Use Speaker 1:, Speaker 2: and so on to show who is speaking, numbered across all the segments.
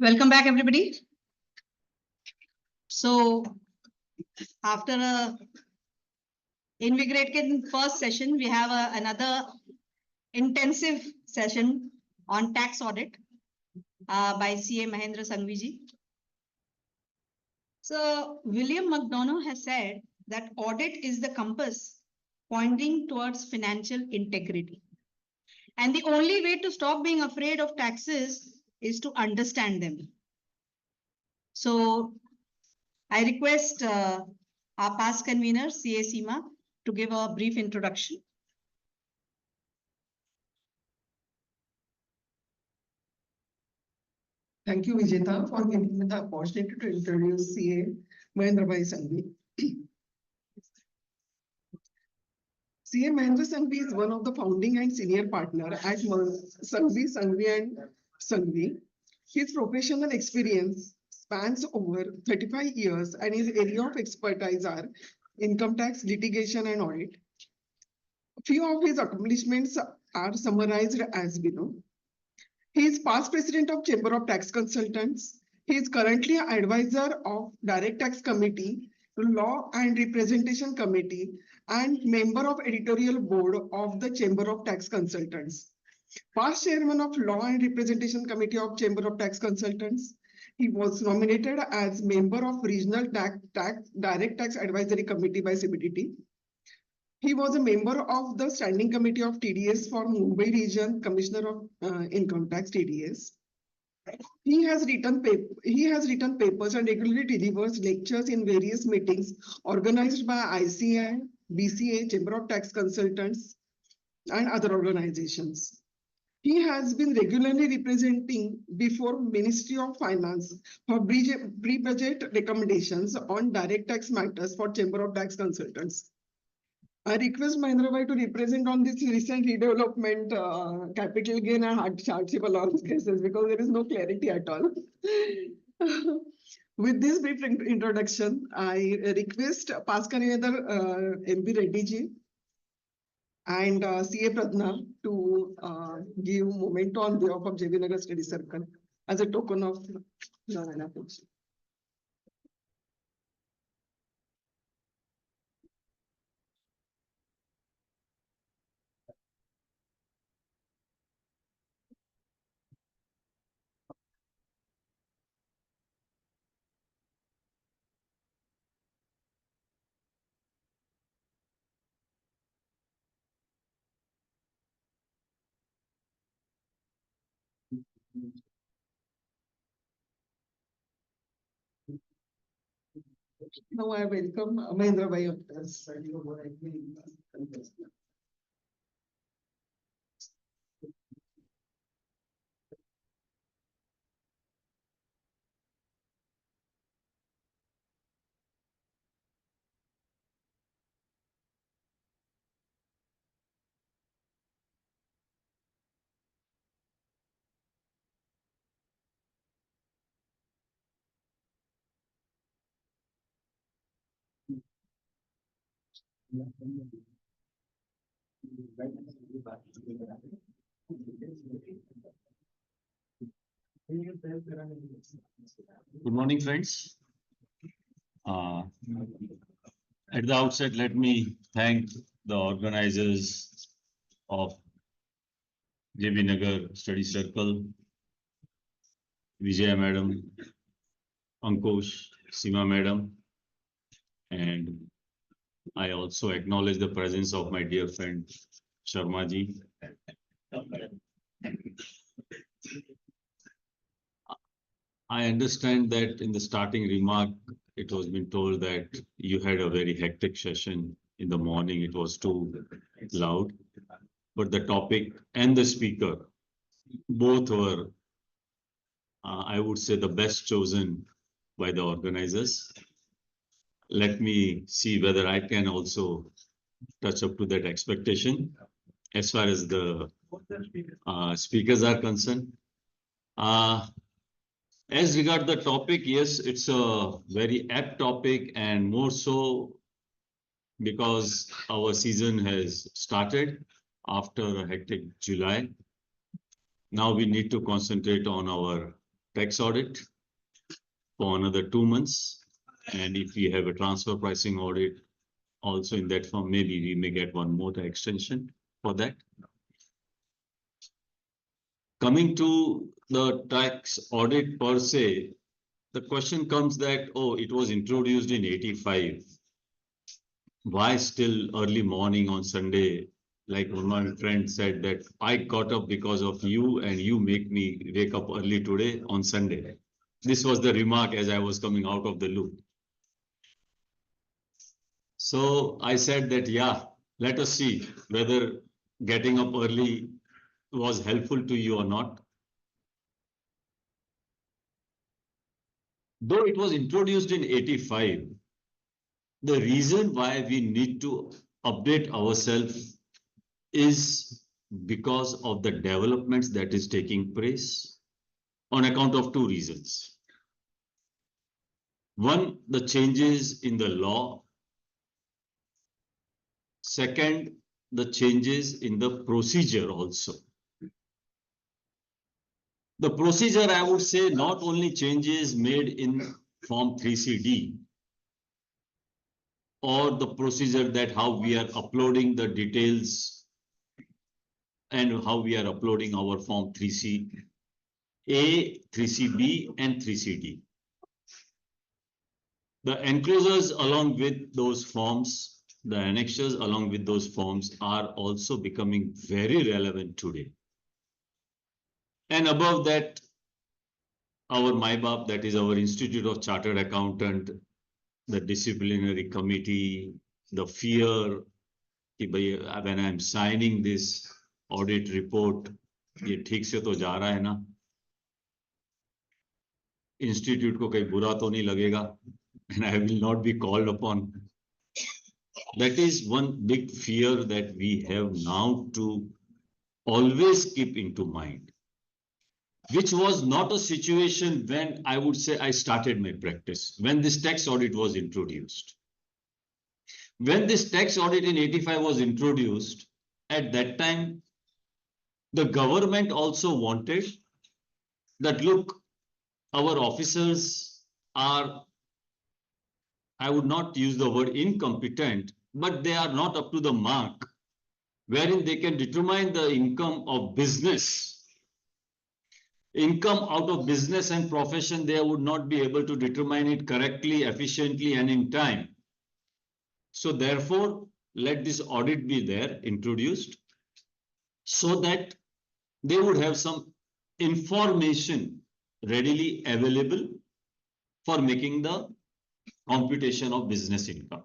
Speaker 1: Welcome back, everybody. So, after a invigorating first session, we have another intensive session on tax audit by CA Mahendra Sanghvi ji. So, William McDonough has said that audit is the compass pointing towards financial integrity. And the only way to stop being afraid of taxes is to understand them. So, I request our past convener, CA Seema, to give a brief introduction.
Speaker 2: Thank you, Vijeta, for giving me the opportunity to introduce CA Mahendra Sanghvi. CA Mahendra Sanghvi is one of the founding and senior partner at Sanghvi and Sanghvi. His professional experience spans over 35 years and his area of expertise are income tax, litigation, and audit. Few of his accomplishments are summarized as below. He is past president of Chamber of Tax Consultants. He is currently advisor of Direct Tax Committee, Law and Representation Committee, and member of editorial board of the Chamber of Tax Consultants. Past chairman of Law and Representation Committee of Chamber of Tax Consultants. He was nominated as member of Regional Direct Tax Advisory Committee by CBDT. He was a member of the Standing Committee of TDS for Mumbai Region, Commissioner of Income Tax TDS. He has written papers and regularly delivers lectures in various meetings organized by ICI, BCA, Chamber of Tax Consultants, and other organizations. He has been regularly representing before Ministry of Finance for pre-budget recommendations on direct tax matters for Chamber of Tax Consultants. I request Mahendra to represent on this recent redevelopment, capital gain and hardship allowance cases because there is no clarity at all. With this brief introduction, I request past convener MP Reddy ji and CA Pradna to give memento on behalf of JB Nagar Study Circle as a token of love and affection. Now I welcome Mahendra Bhai of this.
Speaker 3: Good morning, friends. At the outset, let me thank the organizers of JB Nagar Study Circle, Vijaya Madam, Ankush, Seema Madam, and I also acknowledge the presence of my dear friend Sharma ji. I understand that in the starting remark, it was been told that you had a very hectic session in the morning. It was too loud, but the topic and the speaker, both were, I would say, the best chosen by the organizers. Let me see whether I can also touch up to that expectation as far as the speakers are concerned. As regard the topic, yes, it's a very apt topic, and more so because our season has started after a hectic July. Now we need to concentrate on our tax audit for another 2 months. And if we have a transfer pricing audit also in that form, maybe we may get one more extension for that. Coming to the tax audit per se, the question comes that, oh, it was introduced in 85. Why still early morning on Sunday? Like one of my friends said that I got up because of you and you make me wake up early today on Sunday. This was the remark as I was coming out of the loop. So I said that, yeah, let us see whether getting up early was helpful to you or not. Though it was introduced in 85, the reason why we need to update ourselves is because of the developments that is taking place on account of 2 reasons. One, the changes in the law. Second, the changes in the procedure also. The procedure, I would say, not only changes made in Form 3CD or the procedure that how we are uploading the details and how we are uploading our Form 3C A, 3CB, and 3CD. The enclosures along with those forms, the annexures along with those forms are also becoming very relevant today. And above that, our MyBAP, that is our Institute of Chartered Accountant, the disciplinary committee, the fear, when I'm signing this audit report, ये ठीक से तो जा रहा है ना? Institute को कहीं बुरा तो नहीं लगेगा? And I will not be called upon. That is one big fear that we have now to always keep into mind, which was not a situation when I would say I started my practice, when this tax audit was introduced. When this tax audit in 85 was introduced, at that time, the government also wanted that, look, our officers are, I would not use the word incompetent, but they are not up to the mark, wherein they can determine the income of business. Income out of business and profession, they would not be able to determine it correctly, efficiently, and in time. So therefore, let this audit be there, introduced, so that they would have some information readily available for making the computation of business income.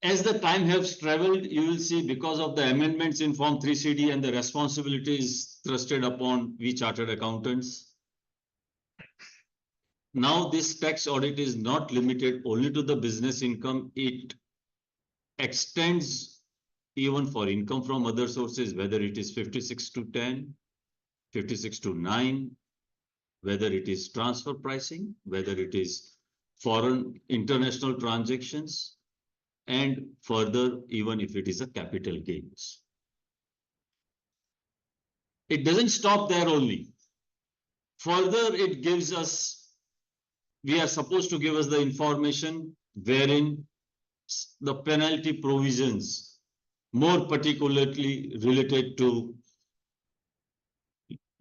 Speaker 3: As the time has traveled, you will see because of the amendments in Form 3CD and the responsibilities thrusted upon we chartered accountants. Now this tax audit is not limited only to the business income. It extends even for income from other sources, whether it is 56 to 10, 56 to 9, whether it is transfer pricing, whether it is foreign international transactions, and further, even if it is a capital gains. It doesn't stop there only. Further, it gives us, we are supposed to give us the information wherein the penalty provisions, more particularly related to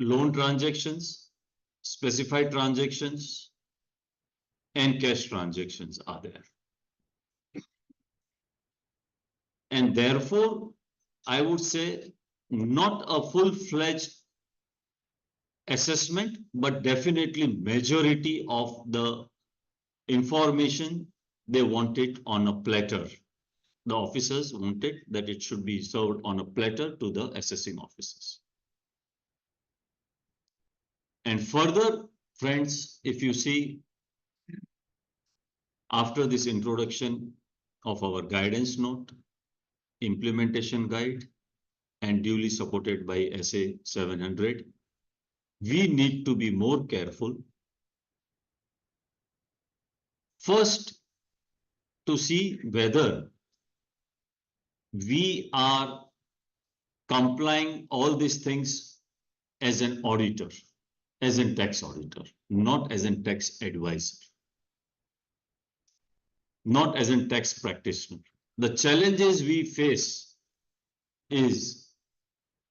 Speaker 3: loan transactions, specified transactions, and cash transactions are there. And therefore, I would say not a full-fledged assessment, but definitely majority of the information they wanted on a platter. The officers wanted that it should be served on a platter to the assessing officers. And further, friends, if you see, after this introduction of our guidance note, implementation guide, and duly supported by SA 700, we need to be more careful. First, to see whether we are complying all these things as an auditor, as a tax auditor, not as a tax advisor, not as a tax practitioner. The challenges we face is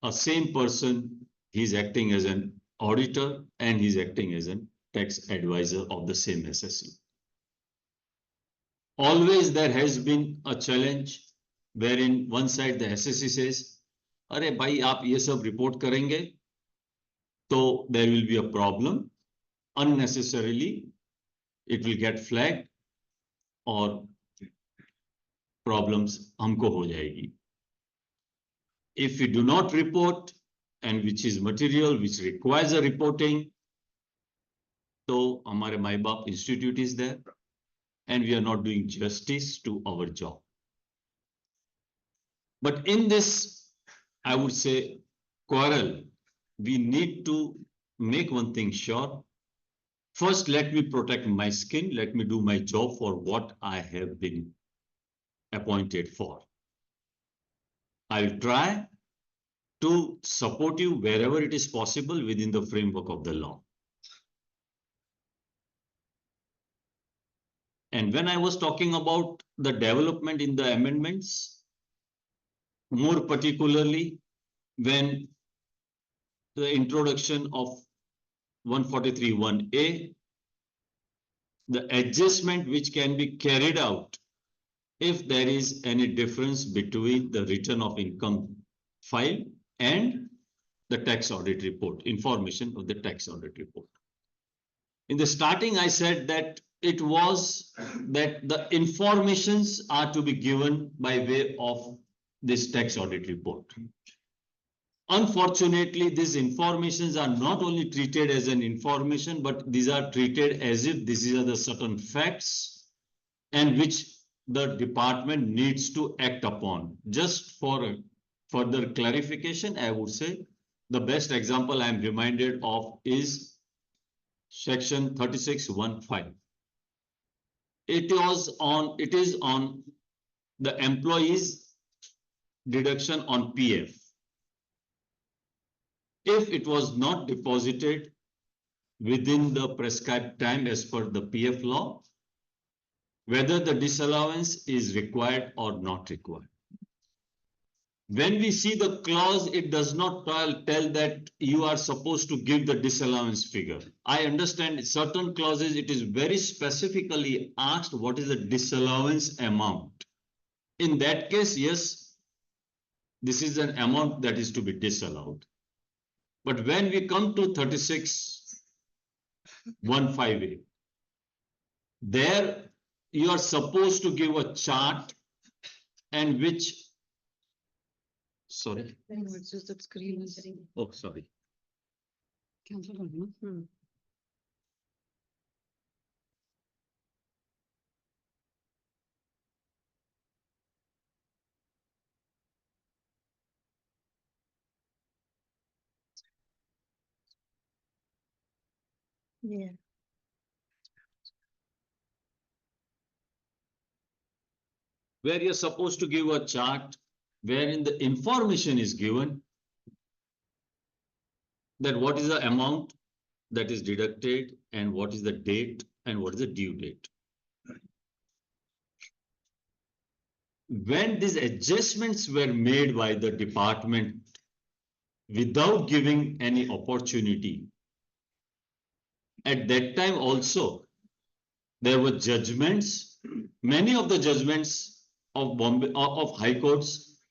Speaker 3: a same person, he's acting as an auditor and he's acting as a tax advisor of the same SSE. Always there has been a challenge wherein one side the SSE says, "Arey bhai, aap ye sab report karenge, so there will be a problem. Unnecessarily, it will get flagged or problems हमको हो जाएगी. If we do not report, and which is material which requires a reporting, so हमारे माई बाप institute is there, and we are not doing justice to our job. But in this, I would say, quarrel, we need to make one thing sure. First, let me protect my skin. Let me do my job for what I have been appointed for. I'll try to support you wherever it is possible within the framework of the law. And when I was talking about the development in the amendments, more particularly when the introduction of 143(1)(a), the adjustment which can be carried out if there is any difference between the return of income file and the tax audit report, information of the tax audit report. In the starting, I said that it was that the informations are to be given by way of this tax audit report. Unfortunately, these informations are not only treated as an information, but these are treated as if these are the certain facts and which the department needs to act upon. Just for further clarification, I would say the best example I am reminded of is section 36(1)(5). It is on the employees' deduction on PF. If it was not deposited within the prescribed time as per the PF law, whether the disallowance is required or not required. When we see the clause, it does not tell that you are supposed to give the disallowance figure. I understand certain clauses, it is very specifically asked what is the disallowance amount. In that case, yes, this is an amount that is to be disallowed. But when we come to 36(1)(5)(a), there you are supposed to give a chart and which, sorry.
Speaker 4: No, it's just that screen is
Speaker 3: Oh, sorry.
Speaker 4: cancelled. Yeah.
Speaker 3: Where you're supposed to give a chart wherein the information is given that what is the amount that is deducted and what is the date and what is the due date. When these adjustments were made by the department without giving any opportunity, at that time also there were judgments. Many of the judgments of Bombay of high courts,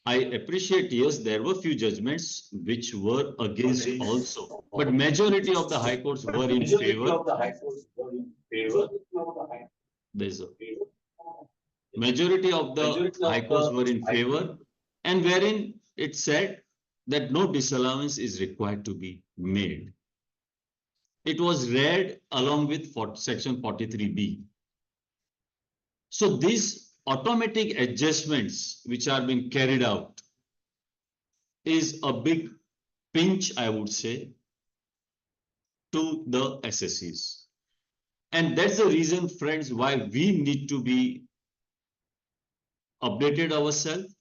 Speaker 3: I appreciate, yes, there were few judgments which were against also, but majority of the high courts were in favor. There's a majority of the high courts were in favor, and wherein it said that no disallowance is required to be made. It was read along with section 43B. So these automatic adjustments which are being carried out is a big pinch, I would say, to the SSEs. And that's the reason, friends, why we need to be updated ourselves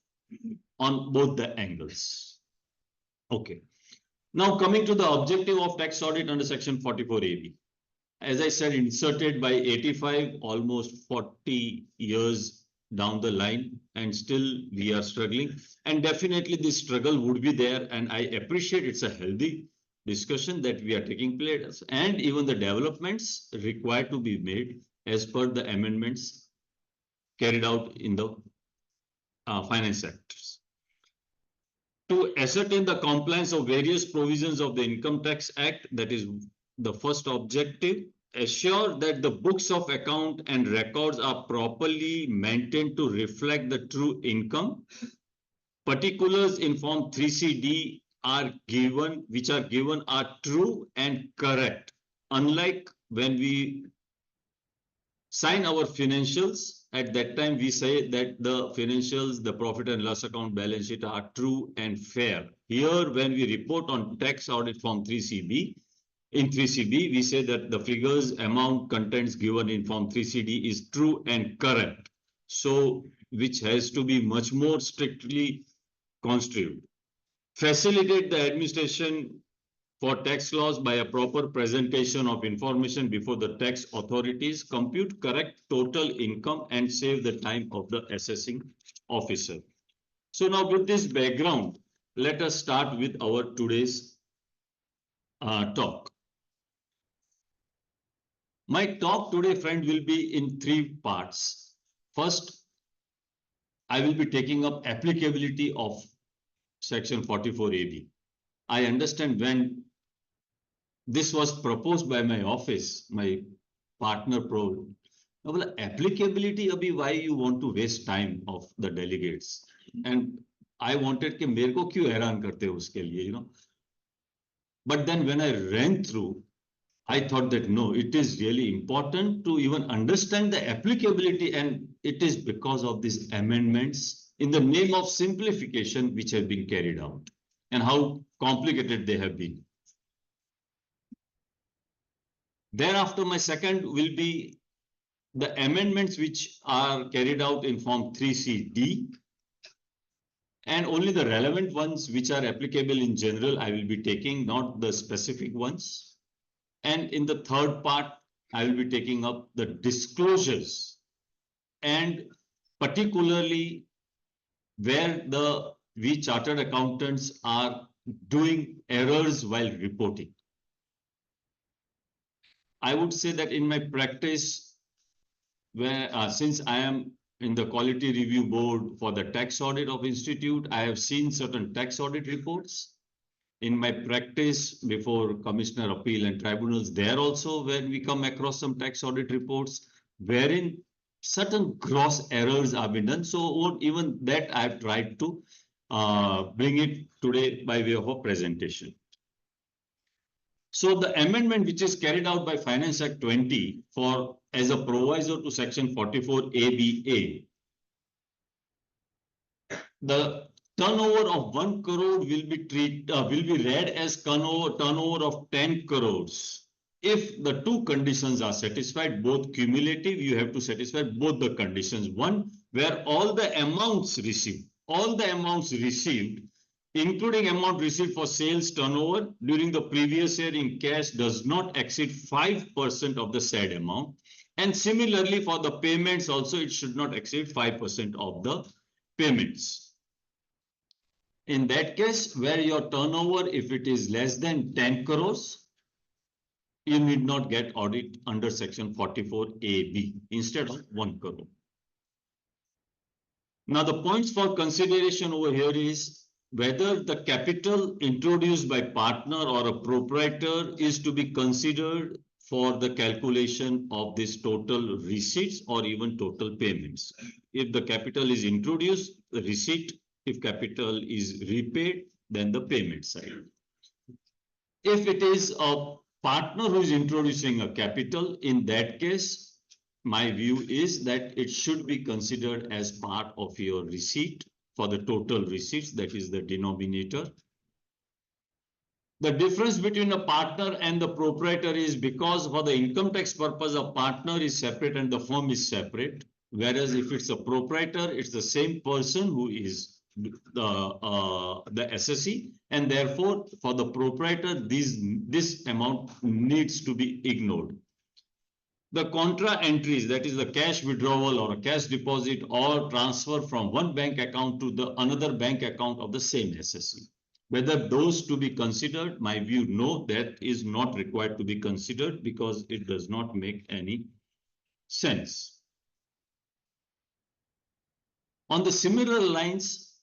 Speaker 3: on both the angles. Okay. Now coming to the objective of tax audit under section 44AB. As I said, inserted by 85, almost 40 years down the line, and still we are struggling. And definitely this struggle would be there. And I appreciate it's a healthy discussion that we are taking place, and even the developments required to be made as per the amendments carried out in the finance sectors. To ascertain the compliance of various provisions of the Income Tax Act, that is the first objective. Assure that the books of account and records are properly maintained to reflect the true income. Particulars in Form 3CD are given, which are given are true and correct. Unlike when we sign our financials, at that time we say that the financials, the profit and loss account, balance sheet are true and fair. Here, when we report on tax audit form 3CB, in 3CB, we say that the figures, amount, contents given in form 3CD is true and correct. So, which has to be much more strictly construed. Facilitate the administration for tax laws by a proper presentation of information before the tax authorities, compute correct total income and save the time of the assessing officer. So now with this background, let us start with our today's talk. My talk today, friend, will be in 3 parts. First, I will be taking up applicability of section 44AB. I understand when this was proposed by my office, my partner pro. Well, applicability, abhi, why you want to waste time of the delegates? And I wanted कि मेरे को क्यों हैरान करते हो उसके लिए, you know. But then when I ran through, I thought that no, it is really important to even understand the applicability, and it is because of these amendments in the name of simplification which have been carried out and how complicated they have been. Thereafter, my second will be the amendments which are carried out in Form 3CD, and only the relevant ones which are applicable in general I will be taking, not the specific ones. And in the third part, I will be taking up the disclosures, and particularly where we chartered accountants are doing errors while reporting. I would say that in my practice, where since I am in the quality review board for the tax audit of institute, I have seen certain tax audit reports. In my practice before Commissioner Appeal and Tribunals, there also when we come across some tax audit reports wherein certain gross errors have been done. So even that I have tried to bring it today by way of a presentation. So the amendment which is carried out by Finance Act 20 for as a proviso to section 44ABA, the turnover of 1 crore will be read as turnover of 10 crores. If the 2 conditions are satisfied, both cumulative, you have to satisfy both the conditions. One, where all the amounts received, including amount received for sales turnover during the previous year in cash, does not exceed 5% of the said amount. And similarly for the payments also, it should not exceed 5% of the payments. In that case, where your turnover, if it is less than 10 crores, you need not get audit under section 44AB instead of 1 crore. Now, the points for consideration over here is whether the capital introduced by partner or a proprietor is to be considered for the calculation of this total receipts or even total payments. If the capital is introduced, the receipt. If capital is repaid, then the payment side. If it is a partner who is introducing a capital, in that case, my view is that it should be considered as part of your receipt for the total receipts, that is the denominator. The difference between a partner and the proprietor is because for the income tax purpose, a partner is separate and the firm is separate. Whereas if it's a proprietor, it's the same person who is the SSE, and therefore for the proprietor, this amount needs to be ignored. The contra entries, that is the cash withdrawal or a cash deposit or transfer from one bank account to the another bank account of the same SSE. Whether those to be considered, my view, no, that is not required to be considered because it does not make any sense. On the similar lines,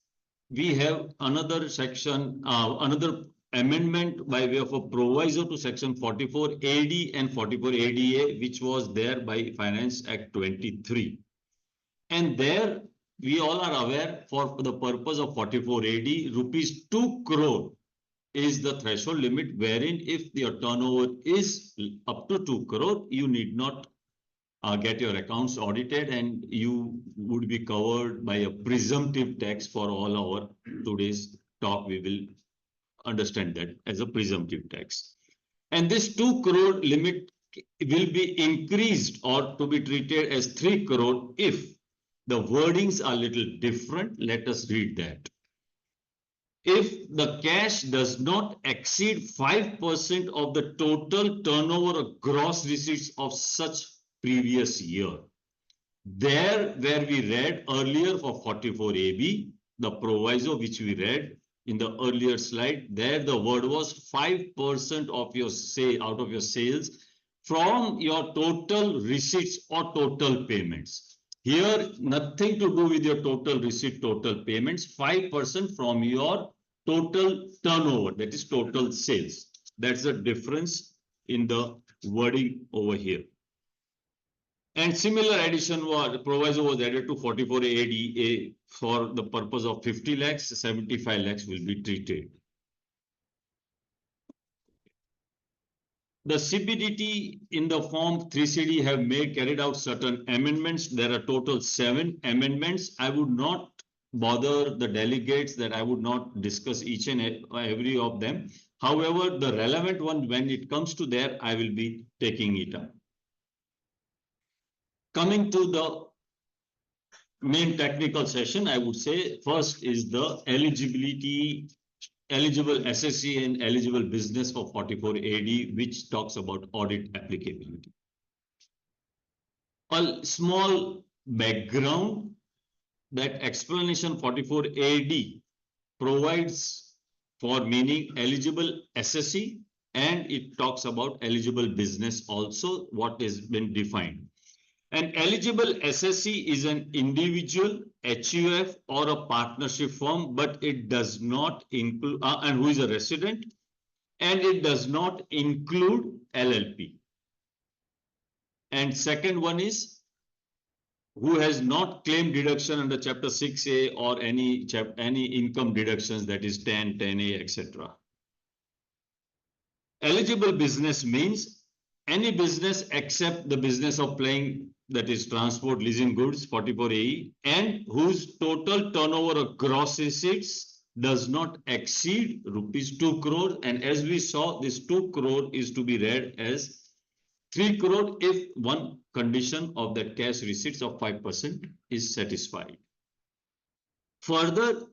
Speaker 3: we have another section, another amendment by way of a proviso to section 44 AD and 44 ADA, which was there by Finance Act 23. And there we all are aware, for the purpose of 44 AD, rupees 2 crore is the threshold limit, wherein if your turnover is up to 2 crore, you need not get your accounts audited and you would be covered by a presumptive tax. For all our today's talk, we will understand that as a presumptive tax. And this 2 crore limit will be increased or to be treated as 3 crore if the wordings are little different. Let us read that. If the cash does not exceed 5% of the total turnover or gross receipts of such previous year. There where we read earlier for 44 AB, the proviso which we read in the earlier slide, there the word was 5% of your say out of your sales from your total receipts or total payments. Here, nothing to do with your total receipt, total payments, 5% from your total turnover, that is total sales. That's the difference in the wording over here. And similar addition was, proviso was added to 44 ADA for the purpose of 50 lakhs, 75 lakhs will be treated. The CBDT in the form 3CD have carried out certain amendments. There are total 7 amendments. I would not bother the delegates that I would not discuss each and every of them. However, the relevant one, when it comes to there, I will be taking it up. Coming to the main technical session, I would say first is the eligible SSE and eligible business for 44 AD, which talks about audit applicability. A small background, that explanation 44 AD provides for meaning eligible SSE, and it talks about eligible business also, what has been defined. An eligible SSE is an individual, HUF or a partnership firm, but it does not include, and who is a resident, and it does not include LLP. And second one is who has not claimed deduction under chapter 6A or any income deductions, that is 10, 10A, etc. Eligible business means any business except the business of playing, that is transport, leasing goods, 44 AE, and whose total turnover of gross receipts does not exceed rupees 2 crore. And as we saw, this 2 crore is to be read as 3 crore if one condition of that cash receipts of 5% is satisfied. Further,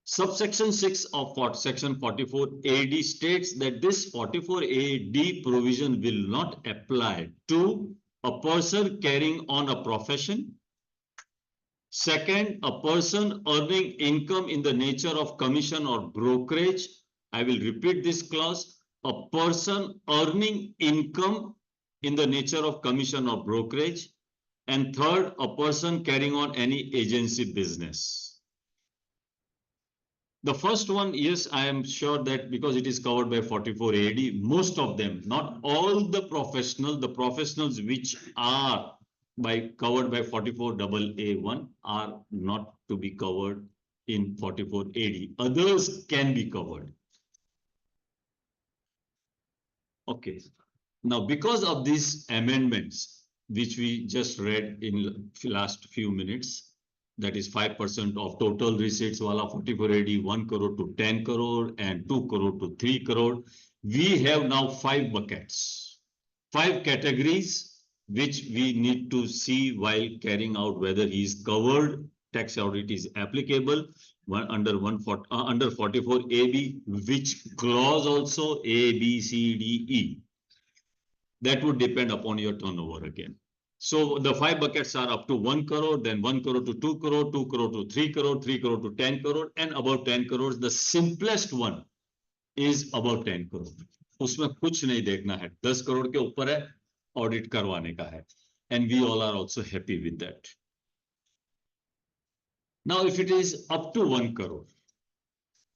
Speaker 3: subsection 6 of section 44 AD states that this 44 AD provision will not apply to a person carrying on a profession. Second, a person earning income in the nature of commission or brokerage. I will repeat this clause. A person earning income in the nature of commission or brokerage. And third, a person carrying on any agency business. The first one, yes, I am sure that because it is covered by 44 AD, most of them, not all the professionals which are covered by 44 AA1 are not to be covered in 44 AD. Others can be covered. Okay. Now, because of these amendments, which we just read in the last few minutes, that is 5% of total receipts, wala 44 AD, 1 crore to 10 crore and 2 crore to 3 crore. We have now 5 buckets, 5 categories, which we need to see while carrying out whether he is covered, tax audit is applicable. under 140, under 44 AB, which clause also A, B, C, D, E. That would depend upon your turnover again. So the 5 buckets are up to 1 crore, then 1 crore to 2 crore, 2 crore to 3 crore, 3 crore to 10 crore, and above 10 crores. The simplest one is about 10 crore. उसमें कुछ नहीं देखना है, 10 crore के ऊपर है, audit करवाने का है. And we all are also happy with that. Now, if it is up to 1 crore,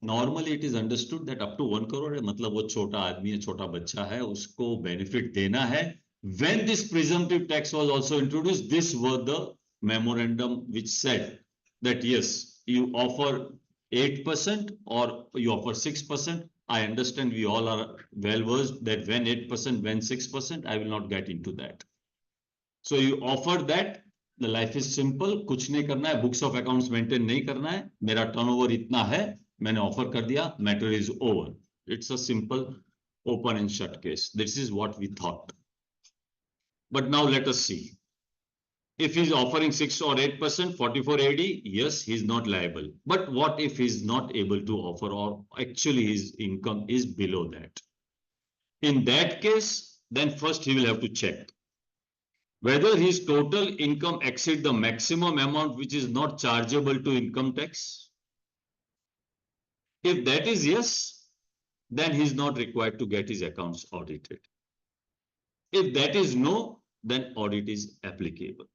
Speaker 3: normally it is understood that up to 1 crore है, मतलब वो छोटा आदमी है, छोटा बच्चा है, उसको benefit देना है. When this presumptive tax was also introduced, this was the memorandum which said that yes, you offer 8% or you offer 6%. I understand we all are well versed that when 8%, when 6%, I will not get into that. So you offer that, the life is simple, कुछ नहीं करना है, books of accounts maintain नहीं करना है, मेरा turnover इतना है, मैंने offer कर दिया, matter is over. It's a simple open and shut case. This is what we thought. But now let us see. If he's offering 6 or 8%, 44 AD, yes, he's not liable. But what if he's not able to offer or actually his income is below that? In that case, then first he will have to check whether his total income exceeds the maximum amount which is not chargeable to income tax. If that is yes, then he is not required to get his accounts audited. If that is no, then audit is applicable.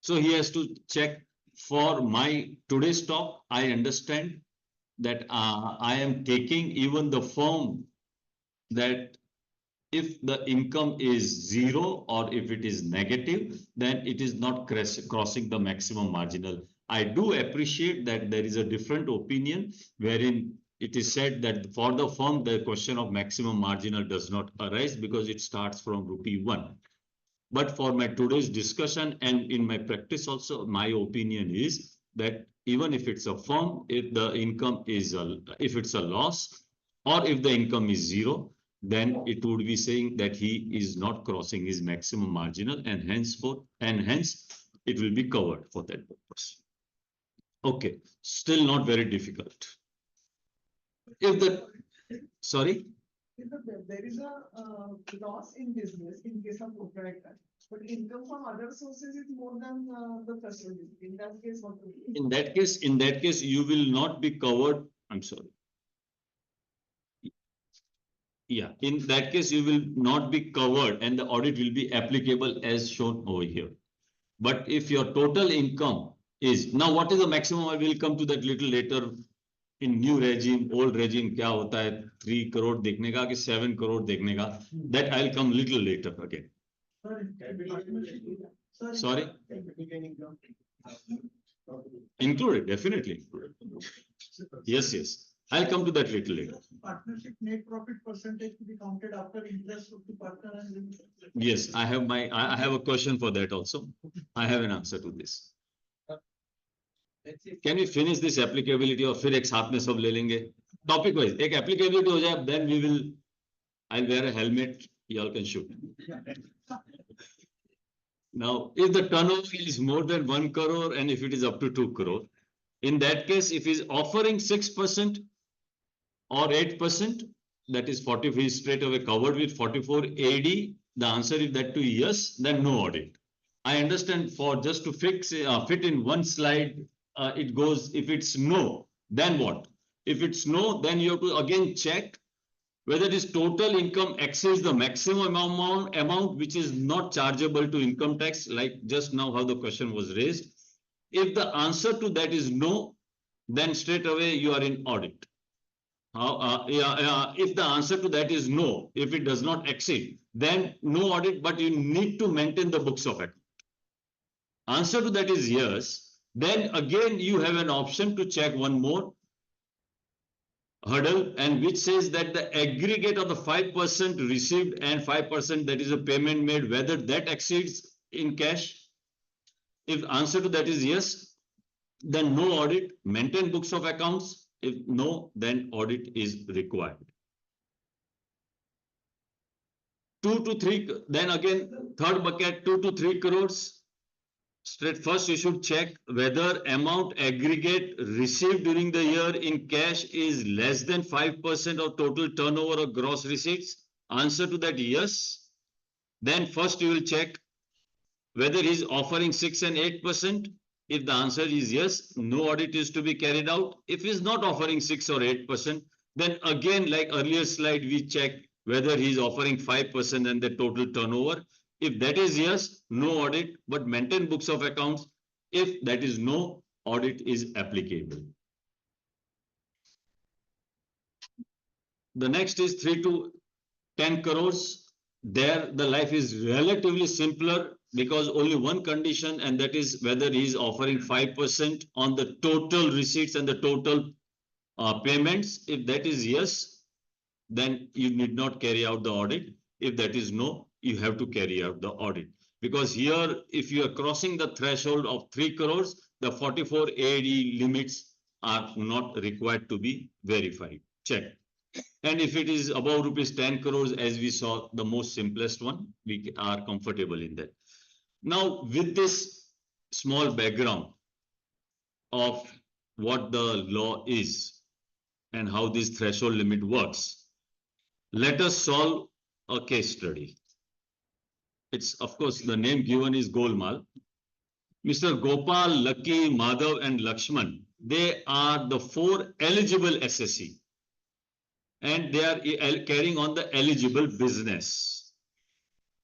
Speaker 3: So he has to check. For my today's talk, I understand that I am taking even the firm that if the income is zero or if it is negative, then it is not crossing the maximum marginal. I do appreciate that there is a different opinion wherein it is said that for the firm, the question of maximum marginal does not arise because it starts from ₹1. But for my today's discussion and in my practice also, my opinion is that even if it's a firm, if the income is, if it's a loss or if the income is zero, then it would be saying that he is not crossing his maximum marginal and hence it will be covered for that purpose. Okay, still not very difficult. If the, sorry?
Speaker 2: There is a loss in business in case of proprietor, but income from other sources is more than the threshold. In that case, what will be?
Speaker 3: In that case, you will not be covered. I'm sorry. Yeah, in that case, you will not be covered and the audit will be applicable as shown over here. But if your total income is, now what is the maximum? I will come to that little later. In new regime, old regime, क्या होता है 3 crore देखने का कि 7 crore देखने का, that I'll come little later again. Sorry? Included, definitely included. Yes, yes. I'll come to that little later.
Speaker 5: Partnership net profit percentage to be counted after interest of the partner and.
Speaker 3: Yes, I have a question for that also. I have an answer to this. Can we finish this applicability or फिर एक साथ में सब ले लेंगे? Topic wise, एक applicability हो जाए, then we will. I'll wear a helmet. Y'all can shoot. Now, if the turnover is more than 1 crore and if it is up to 2 crore, in that case, if he's offering 6% or 8%, that is 40, he is straight away covered with 44 AD. The answer is that to yes, then no audit. I understand for just to fix fit in one slide, it goes, if it's no, then what? If it's no, then you have to again check whether this total income exceeds the maximum amount which is not chargeable to income tax, like just now how the question was raised. If the answer to that is no, then straight away you are in audit. If the answer to that is no, if it does not exceed, then no audit, but you need to maintain the books of account. Answer to that is yes, then again you have an option to check one more hurdle, and which says that the aggregate of the 5% received and 5% that is a payment made, whether that exceeds in cash. If answer to that is yes, then no audit, maintain books of accounts. If no, then audit is required. 2 to 3, then again, third bucket, 2 to 3 crores. Straight first, you should check whether amount aggregate received during the year in cash is less than 5% of total turnover or gross receipts. Answer to that, yes. Then first you will check whether he is offering 6 and 8%. If the answer is yes, no audit is to be carried out. If he is not offering 6 or 8%, then again, like earlier slide, we check whether he is offering 5% and the total turnover. If that is yes, no audit, but maintain books of accounts. If that is no, audit is applicable. The next is 3 to 10 crores. There the life is relatively simpler because only one condition, and that is whether he is offering 5% on the total receipts and the total payments. If that is yes, then you need not carry out the audit. If that is no, you have to carry out the audit. Because here, if you are crossing the threshold of 3 crores, the 44 AD limits are not required to be verified. Check. And if it is above rupees 10 crores, as we saw, the most simplest one, we are comfortable in that. Now, with this small background of what the law is and how this threshold limit works, let us solve a case study. It's, of course, the name given is Golmaal. Mr. Gopal, Lucky, Madhav, and Lakshman, they are the 4 eligible SSE. And they are carrying on the eligible business.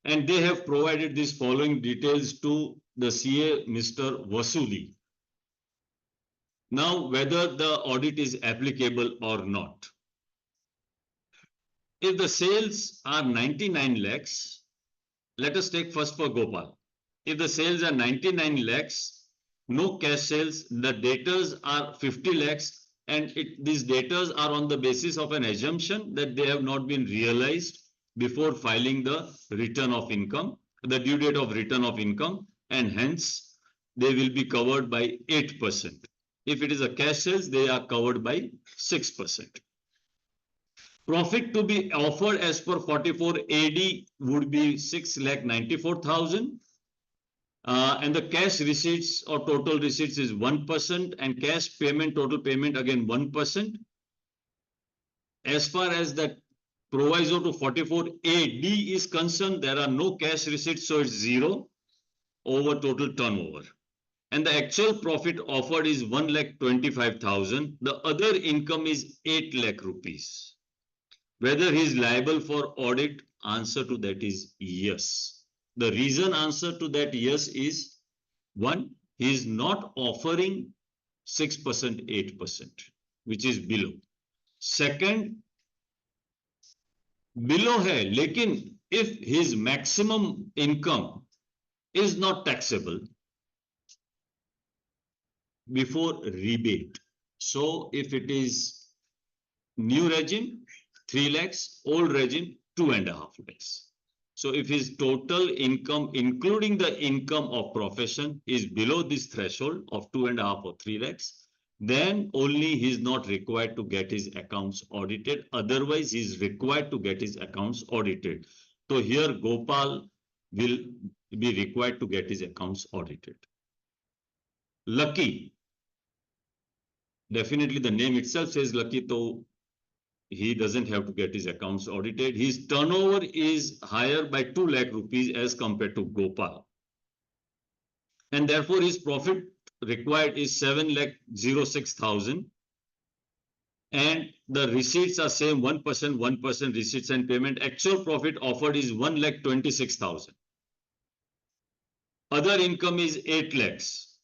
Speaker 3: And they have provided these following details to the CA, Mr. Vasuli. Now, whether the audit is applicable or not. If the sales are 99 lakhs, let us take first for Gopal. If the sales are 99 lakhs, no cash sales, the debtors are 50 lakhs, and these debtors are on the basis of an assumption that they have not been realized before filing the return of income, the due date of return of income, and hence they will be covered by 8%. If it is a cash sales, they are covered by 6%. Profit to be offered as per 44 AD would be 6,94,000. And the cash receipts or total receipts is 1%, and cash payment, total payment again 1%. As far as the proviso to 44 AD is concerned, there are no cash receipts, so it's 0 over total turnover. And the actual profit offered is 1,25,000. The other income is 8 lakh rupees. Whether he is liable for audit, answer to that is yes. The reason answer to that yes is, one, he is not offering 6%, 8%, which is below. Second, below hai, lekin if his maximum income is not taxable before rebate. So if it is new regime, 3 lakhs, old regime, 2.5 lakhs. So if his total income, including the income of profession, is below this threshold of 2.5 or 3 lakhs, then only he is not required to get his accounts audited. Otherwise, he is required to get his accounts audited. So here Gopal will be required to get his accounts audited. Lucky. Definitely the name itself says Lucky, so he doesn't have to get his accounts audited. His turnover is higher by 2 lakh rupees as compared to Gopal. And therefore his profit required is 7,06,000. And the receipts are same 1% receipts and payment. Actual profit offered is 1,26,000. Other income is 8 lakhs.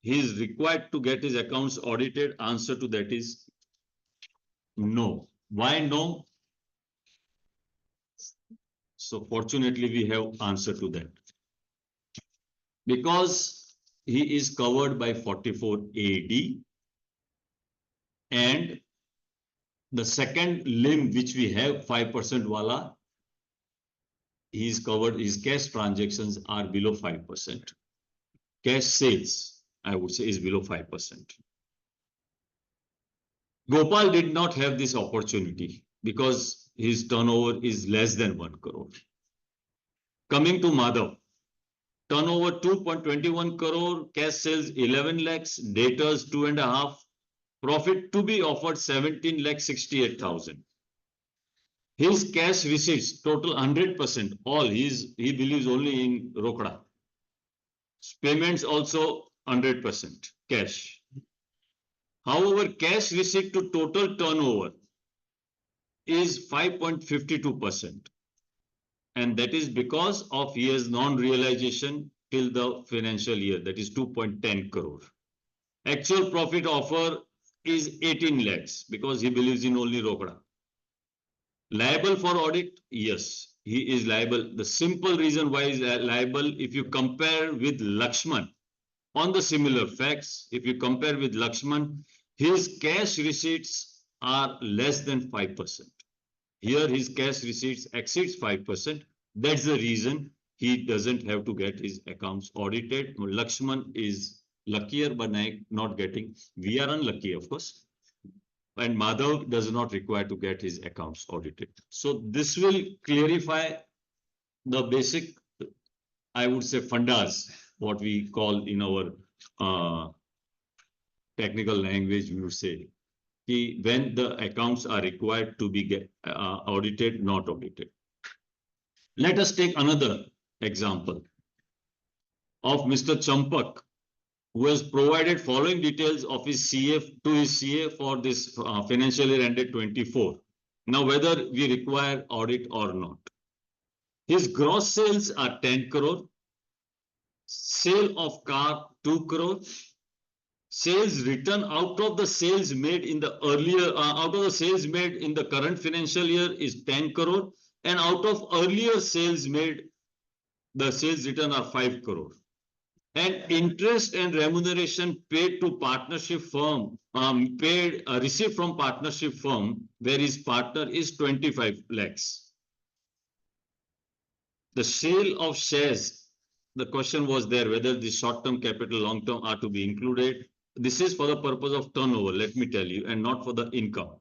Speaker 3: He is required to get his accounts audited. Answer to that is no. Why no? So fortunately, we have answer to that. Because he is covered by 44 AD. And the second limb which we have, 5% wala, he is covered, his cash transactions are below 5%. Cash sales, I would say, is below 5%. Gopal did not have this opportunity because his turnover is less than 1 crore. Coming to Madhav. turnover 2.21 crore, cash sales 11 lakhs, debtors 2.5, profit to be offered 17 lakh 68,000. His cash receipts total 100%, all he believes only in Rokda. Payments also 100% cash. However, cash receipt to total turnover is 5.52%. And that is because of year's non-realization till the financial year, that is 2.10 crore. Actual profit offer is 18 lakhs because he believes in only Rokda. Liable for audit? Yes, he is liable. The simple reason why he is liable, if you compare with Lakshman, on the similar facts, if you compare with Lakshman, his cash receipts are less than 5%. Here his cash receipts exceeds 5%. That's the reason he doesn't have to get his accounts audited. Lakshman is luckier, but not getting. We are unlucky, of course. And Madhav does not require to get his accounts audited. So this will clarify the basic, I would say, fundas, what we call in our technical language, we would say, when the accounts are required to be audited, not audited. Let us take another example of Mr. Champak, who has provided following details of his CA to his CA for this financial year ended 24. Now, whether we require audit or not. His gross sales are 10 crore, sale of car 2 crore, sales return out of the sales made in the earlier, out of the sales made in the current financial year is 10 crore, and out of earlier sales made, the sales return are 5 crore. And interest and remuneration paid to partnership firm, received from partnership firm, where his partner is 25 lakhs. The sale of shares, the question was there whether the short-term capital, long-term are to be included. This is for the purpose of turnover, let me tell you, and not for the income.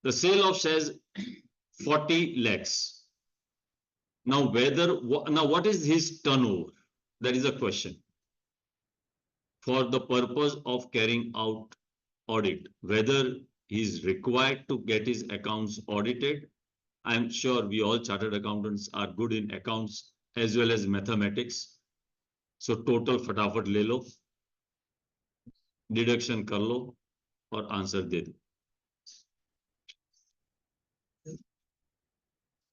Speaker 3: The sale of shares, 40 lakhs. Now, what is his turnover? That is a question. For the purpose of carrying out audit, whether he is required to get his accounts audited. I'm sure we all chartered accountants are good in accounts as well as mathematics. So total fatafat le lo, deduction kar lo, or answer de do.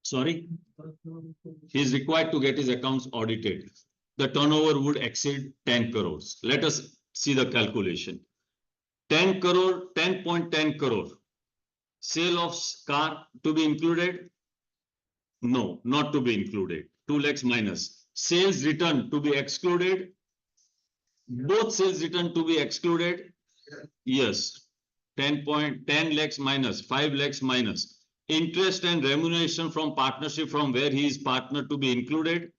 Speaker 3: Sorry, he is required to get his accounts audited. The turnover would exceed 10 crores. Let us see the calculation. 10 crore, 10.10 crore. Sale of car to be included? No, not to be included. 2 lakhs minus. Sales return to be excluded? Both sales return to be excluded? Yes. 10 lakhs minus, 5 lakhs minus. Interest and remuneration from partnership from where he is partner to be included?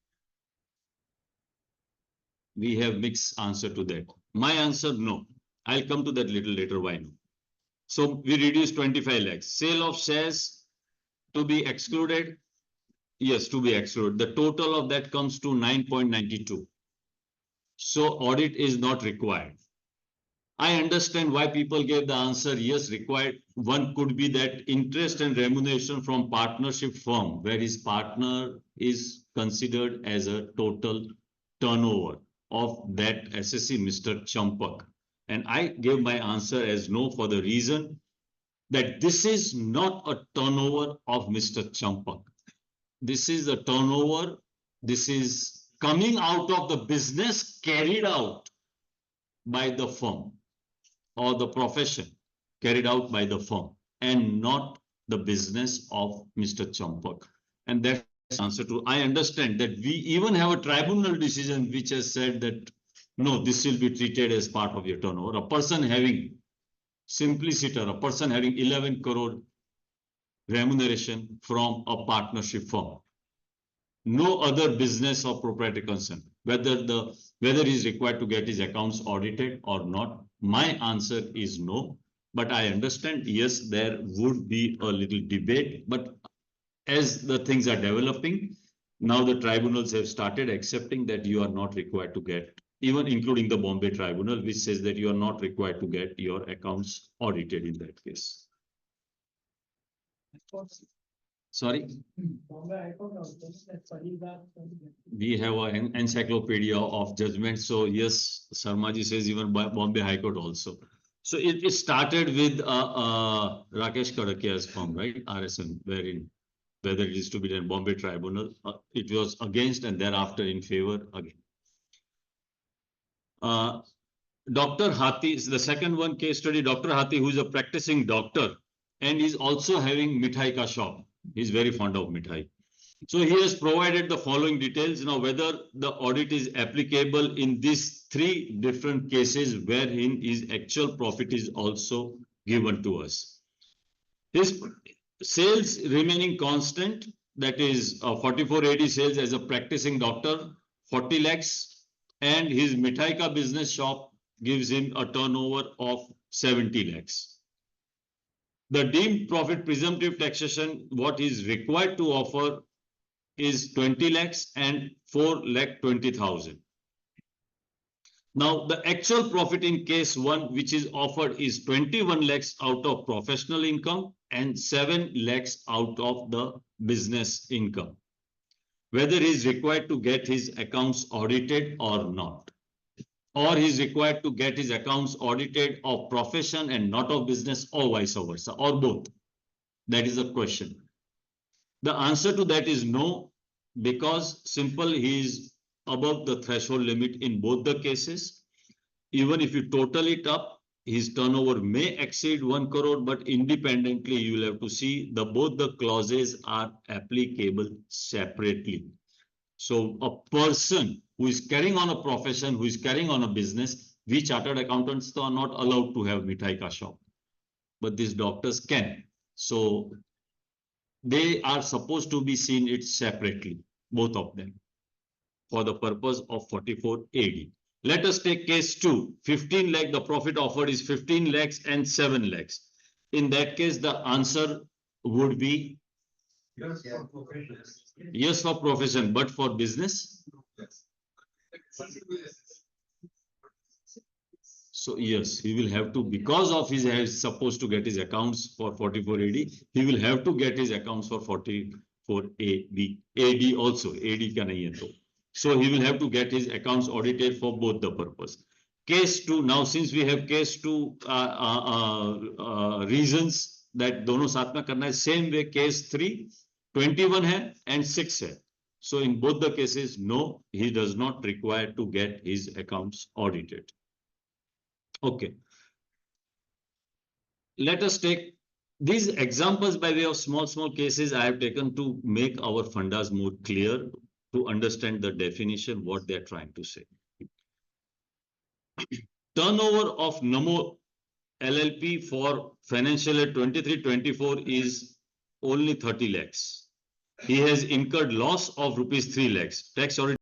Speaker 3: We have mixed answer to that. My answer, no. I'll come to that little later. Why no? So we reduce 25 lakhs. Sale of shares to be excluded? Yes, to be excluded. The total of that comes to 9.92. So audit is not required. I understand why people gave the answer yes, required. One could be that interest and remuneration from partnership firm where his partner is considered as a total turnover of that SSC, Mr. Champak. And I gave my answer as no for the reason that this is not a turnover of Mr. Champak. This is a turnover. This is coming out of the business carried out by the firm or the profession carried out by the firm and not the business of Mr. Champak. And that's the answer to, I understand that we even have a tribunal decision which has said that no, this will be treated as part of your turnover. A person having simpliciter, a person having 11 crore remuneration from a partnership firm. No other business or proprietary concern, whether he is required to get his accounts audited or not. My answer is no, but I understand, yes, there would be a little debate, but as the things are developing, Now the tribunals have started accepting that you are not required to get, even including the Bombay tribunal, which says that you are not required to get your accounts audited in that case. Sorry, we have an encyclopedia of judgment. So yes, Sharmaji says even by Bombay High Court also. So it started with Rakesh Kadakia's firm, right? RSM, wherein whether it is to be done Bombay Tribunal, it was against and thereafter in favor again. Dr. Hathi is the second one case study. Dr. Hathi, who is a practicing doctor and is also having mithai ka shop. He's very fond of mithai. So he has provided the following details. Now, whether the audit is applicable in these three different cases wherein his actual profit is also given to us. His sales remaining constant, that is 4480 sales as a practicing doctor, 40 lakhs, and his mithai ka business shop gives him a turnover of 70 lakhs. The deemed profit presumptive taxation, what is required to offer is 20 lakhs and 4,20,000. Now, the actual profit in case one, which is offered, is 21 lakhs out of professional income and 7 lakhs out of the business income. Whether he is required to get his accounts audited or not, or he is required to get his accounts audited of profession and not of business, or vice versa, or both. That is the question. The answer to that is no, because simple, he is above the threshold limit in both the cases. Even if you total it up, his turnover may exceed 1 crore, but independently you will have to see both the clauses are applicable separately. So a person who is carrying on a profession, who is carrying on a business, we chartered accountants are not allowed to have mithai ka shop, but these doctors can. So they are supposed to be seen it separately, both of them, for the purpose of 44 AD. Let us take case 2, 15 lakh, the profit offered is 15 lakhs and 7 lakhs. In that case, the answer would be yes for profession, but for business. So yes, he will have to, because of his is supposed to get his accounts for 44 AD, he will have to get his accounts for 44 AD also. AD ka nahi hai to. So he will have to get his accounts audited for both the purpose. Case 2, now since we have case 2 reasons that dono saath mein karna hai, same way case 3, 21 hai and 6 hai. So in both the cases, no, he does not require to get his accounts audited. Okay. Let us take these examples by way of small cases I have taken to make our fundas more clear, to understand the definition, what they are trying to say. Turnover of Namo LLP for financial year 23-24 is only 30 lakhs. He has incurred loss of rupees 3 lakhs. Tax audit